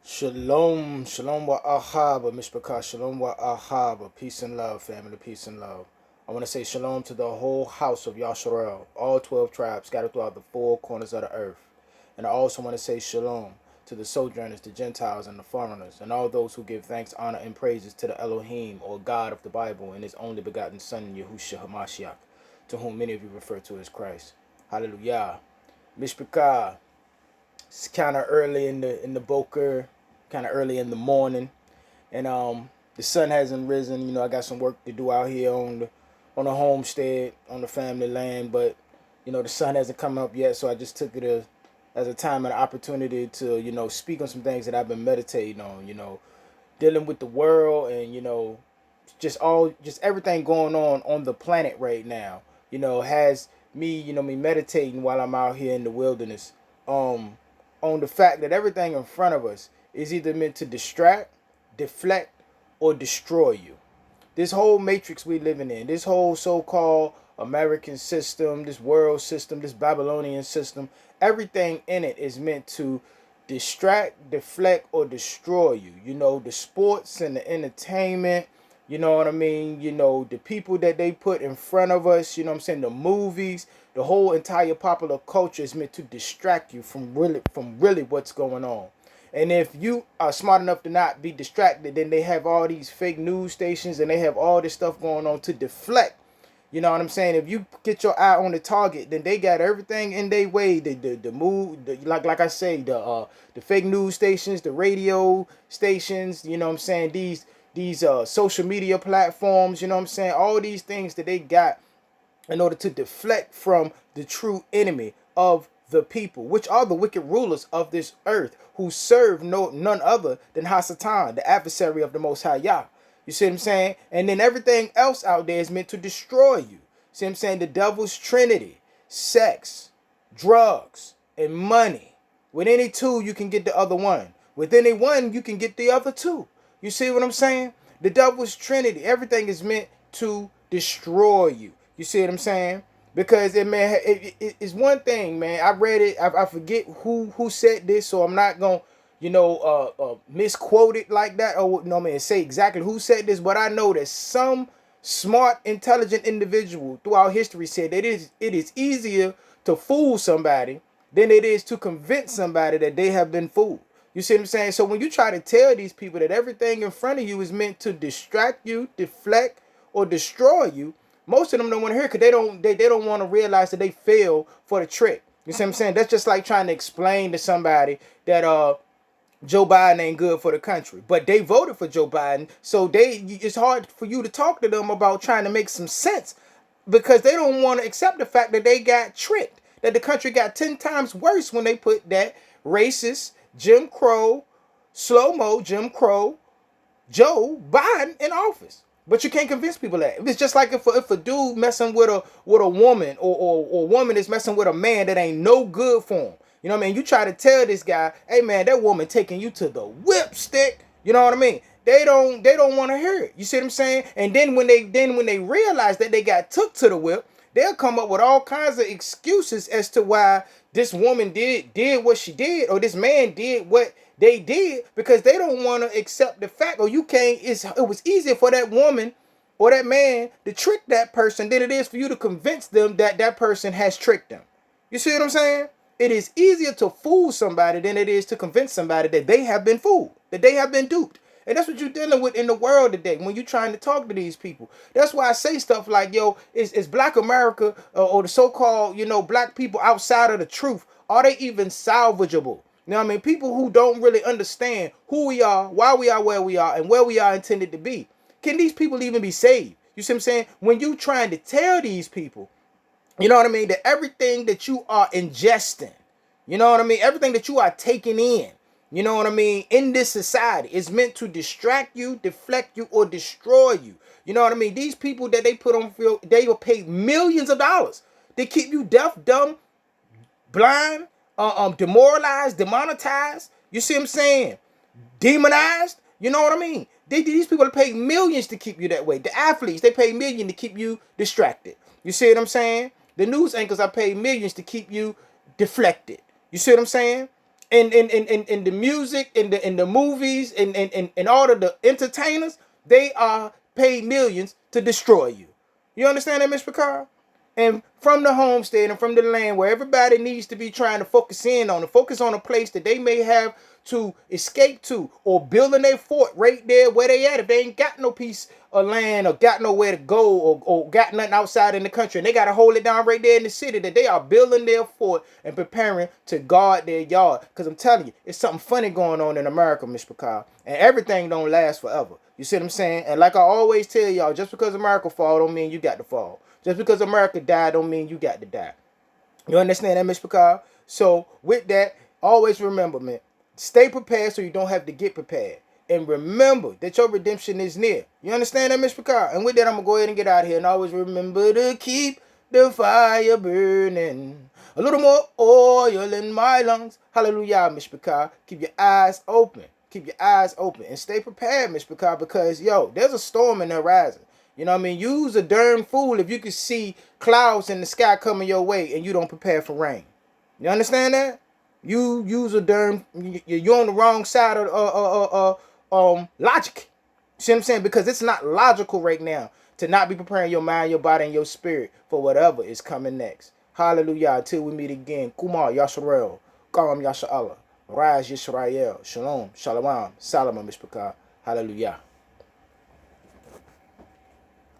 Shalom, shalom wa ahaba, mishpachah, shalom wa ahaba, peace and love, family, peace and love. I want to say shalom to the whole house of Yasharel, all 12 tribes scattered throughout the four corners of the earth. And I also want to say shalom to the sojourners, the Gentiles, and the foreigners, and all those who give thanks, honor, and praises to the Elohim, or God of the Bible, and his only begotten Son, Yahushua HaMashiach, to whom many of you refer to as Christ. Hallelujah. Mishpachah. It's kind of early in the boker, kind of early in the morning, and the sun hasn't risen. I got some work to do out here on the homestead, on the family land, but the sun hasn't come up yet. So I just took it as a time and an opportunity to speak on some things that I've been meditating on. Dealing with the world and just everything going on the planet right now. Has me me meditating while I'm out here in the wilderness. Um, on the fact that everything in front of us is either meant to distract, deflect, or destroy you. This whole matrix we living in, this whole so-called American system, this world system, this Babylonian system, everything in it is meant to distract, deflect, or destroy you. The sports and the entertainment, you know what I mean? The people that they put in front of us, you know what I'm saying? The movies, the whole entire popular culture is meant to distract you from really what's going on. And if you are smart enough to not be distracted, then they have all these fake news stations and they have all this stuff going on to deflect. You know what I'm saying? If you get your eye on the target, then they got everything in their way. The move, like I say, the fake news stations, the radio stations. You know what I'm saying? These social media platforms. You know what I'm saying? All these things that they got in order to deflect from the true enemy of the people, which are the wicked rulers of this earth, who serve none other than Hasatan, the adversary of the Most High Yah. You see what I'm saying? And then everything else out there is meant to destroy you. See what I'm saying? The devil's trinity: sex, drugs, and money. With any two, you can get the other one. With any one, you can get the other two. You see what I'm saying? The devil's trinity. Everything is meant to destroy you. You see what I'm saying? Because it's one thing, man. I read it. I forget who said this, so I'm not gonna misquote it like that, or no man say exactly who said this. But I know that some smart, intelligent individual throughout history said that it is easier to fool somebody than it is to convince somebody that they have been fooled. You see what I'm saying? So when you try to tell these people that everything in front of you is meant to distract you, deflect, or destroy you, most of them don't want to hear it because they don't want to realize that they fell for the trick. You see what I'm saying? That's just like trying to explain to somebody that Joe Biden ain't good for the country, but they voted for Joe Biden, so it's hard for you to talk to them about trying to make some sense because they don't want to accept the fact that they got tricked, that the country got 10 times worse when they put that racist Jim Crow, slow-mo Jim Crow Joe Biden in office. But you can't convince people that. It's just like if a dude messing with a woman, or a woman is messing with a man that ain't no good for him. You know what I mean? You try to tell this guy, hey man, that woman taking you to the whipstick. You know what I mean? They don't want to hear it. You see what I'm saying? And then when they realize that they got took to the whip, they'll come up with all kinds of excuses as to why this woman did what she did, or this man did what they did, because they don't want to accept the fact, or you can't. It was easier for that woman or that man to trick that person than it is for you to convince them that that person has tricked them. You see what I'm saying? It is easier to fool somebody than it is to convince somebody that they have been fooled, that they have been duped. And that's what you're dealing with in the world today when you're trying to talk to these people. That's why I say stuff like, yo, is Black America, or the so-called, black people outside of the truth, are they even salvageable? You know what I mean? People who don't really understand who we are, why we are where we are, and where we are intended to be. Can these people even be saved? You see what I'm saying? When you trying to tell these people, you know what I mean, that everything that you are ingesting, you know what I mean, everything that you are taking in, you know what I mean, in this society is meant to distract you, deflect you, or destroy you. You know what I mean? These people that they put on field, they will pay millions of dollars. They keep you deaf, dumb, blind, demoralized, demonetized. You see what I'm saying? Demonized. You know what I mean? These people pay millions to keep you that way. The athletes, they pay millions to keep you distracted. You see what I'm saying? The news anchors are paid millions to keep you deflected. You see what I'm saying? in the music, in the movies, in all of the entertainers, they are paid millions to destroy you. You understand that, Mr. Picard? And from the homestead and from the land where everybody needs to be trying to focus in on, and focus on a place that they may have to escape to, or building a fort right there where they at. If they ain't got no piece of land or got nowhere to go, or got nothing outside in the country, and they got to hold it down right there in the city, that they are building their fort and preparing to guard their yard. Because I'm telling you, it's something funny going on in America, Mr. Picard, and everything don't last forever. You see what I'm saying? And like I always tell y'all, just because America fall don't mean you got to fall. Just because America died don't mean you got to die. You understand that, Mr. Picard? So with that, always remember, man, stay prepared so you don't have to get prepared. And remember that your redemption is near. You understand that, Mr. Picard? And with that, I'm going to go ahead and get out of here. And always remember to keep the fire burning. A little more oil in my lungs. Hallelujah, Mr. Picard. Keep your eyes open. Keep your eyes open. And stay prepared, Mr. Picard, because, yo, there's a storm in the horizon. You know what I mean? You's a darn fool if you can see clouds in the sky coming your way and you don't prepare for rain. You understand that? You's a darn, you're on the wrong side of logic. See what I'm saying? Because it's not logical right now to not be preparing your mind, your body, and your spirit for whatever is coming next. Hallelujah. Until we meet again. Kumar Yasharel. Karam Yasha Allah. Rise Yisrael. Shalom. Shalom. Salam Mishpaka. Hallelujah.